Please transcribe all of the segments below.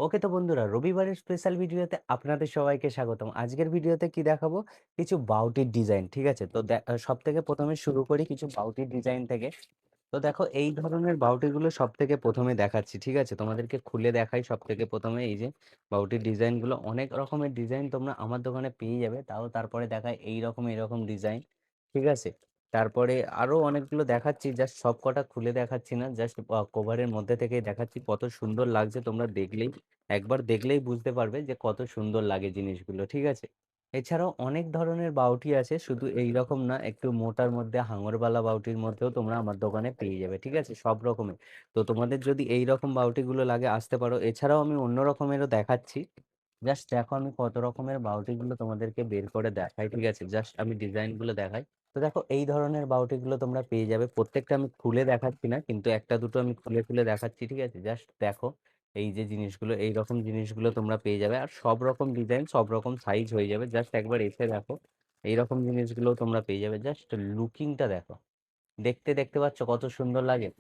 ওকে তো বন্ধুরা, রবিবারের স্পেশাল ভিডিওতে আপনাদের সবাইকে স্বাগতম। আজকের ভিডিওতে কি দেখাবো? কিছু বাউটির ডিজাইন। ঠিক আছে? তো সবথেকে ১ম এ শুরু করি কিছু বাউটির ডিজাইন থেকে। তো দেখো এই ধরনের বাউটিগুলো সবথেকে ১ম এ দেখাচ্ছি। ঠিক আছে? তোমাদেরকে খুলে দেখাই সবথেকে ১ম এ এই যে বাউটির ডিজাইনগুলো। অনেক রকমের ডিজাইন তোমরা আমার দোকানে পেয়ে যাবে। তারপরে দেখাই এইরকম ডিজাইন। ঠিক আছে? তারপরে আরো অনেকগুলো দেখাচ্ছি, জাস্ট সবকটা খুলে দেখাচ্ছি না, জাস্ট কভারের মধ্যে থেকেই দেখাচ্ছি। কত সুন্দর লাগছে তোমরা দেখলেই, একবার দেখলেই বুঝতে পারবে যে কত সুন্দর লাগে জিনিসগুলো। ঠিক আছে? এছাড়াও অনেক ধরনের বাউটি আছে, শুধু এই রকম না, একটু মোটার মধ্যে হাঙরবালা বাউটির মধ্যেও তোমরা আমার দোকানে পেয়ে যাবে। ঠিক আছে? সব রকমের। তো তোমাদের যদি এই রকম বাউটিগুলো লাগে আসতে পারো। এছাড়াও আমি অন্য রকমেরও দেখাচ্ছি। জাস্ট দেখো আমি কত রকমের বাউটিগুলো তোমাদেরকে বের করে দেখাই। ঠিক আছে? জাস্ট আমি ডিজাইনগুলো দেখাই। তো দেখো এই ধরনের বাউটিগুলো তোমরা পেয়ে যাবে। প্রত্যেকটা আমি খুলে দেখাচ্ছি না, কিন্তু একটা দুটো আমি খুলে খুলে দেখাচ্ছি। ঠিক আছে? জাস্ট দেখো এই যে জিনিসগুলো, এই রকম জিনিসগুলো তোমরা পেয়ে যাবে। আর সব রকম ডিজাইন, সব রকম সাইজ হয়ে যাবে। জাস্ট একবার এসে দেখো, এই রকম জিনিসগুলো তোমরা পেয়ে যাবে। জাস্ট লুকিংটা দেখো, দেখতে পাচ্ছ কত সুন্দর লাগে।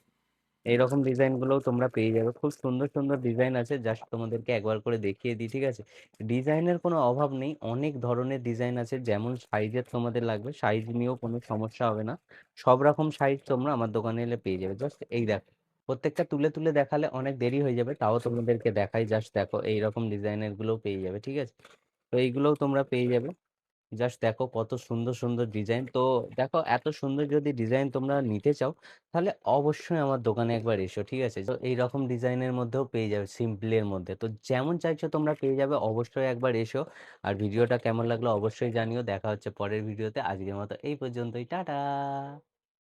এইরকম ডিজাইনগুলোও তোমরা পেয়ে যাবে। খুব সুন্দর সুন্দর ডিজাইন আছে, জাস্ট তোমাদেরকে একবার করে দেখিয়ে দিই। ঠিক আছে? ডিজাইনের কোনো অভাব নেই, অনেক ধরনের ডিজাইন আছে। যেমন সাইজের তোমাদের লাগবে, সাইজ নিয়েও কোনো সমস্যা হবে না। সব রকম সাইজ তোমরা আমার দোকানে এলে পেয়ে যাবে। জাস্ট এই দেখো, প্রত্যেকটা তুলে তুলে দেখালে অনেক দেরি হয়ে যাবে, তাও তোমাদেরকে দেখাই। জাস্ট দেখো এইরকম ডিজাইনের গুলোও পেয়ে যাবে। ঠিক আছে? তো এইগুলোও তোমরা পেয়ে যাবে। জাস্ট দেখো কত সুন্দর সুন্দর ডিজাইন। তো দেখো এত সুন্দর যদি ডিজাইন তোমরা নিতে চাও, তাহলে অবশ্যই আমার দোকানে একবার এসো। ঠিক আছে? তো এই রকম ডিজাইনের মধ্যেও পেয়ে যাবে, সিম্পলের মধ্যে। তো যেমন চাইছো তোমরা পেয়ে যাবে, অবশ্যই একবার এসো। আর ভিডিওটা কেমন লাগলো অবশ্যই জানিও। দেখা হচ্ছে পরের ভিডিওতে। আজকের মতো এই পর্যন্তই, টাটা।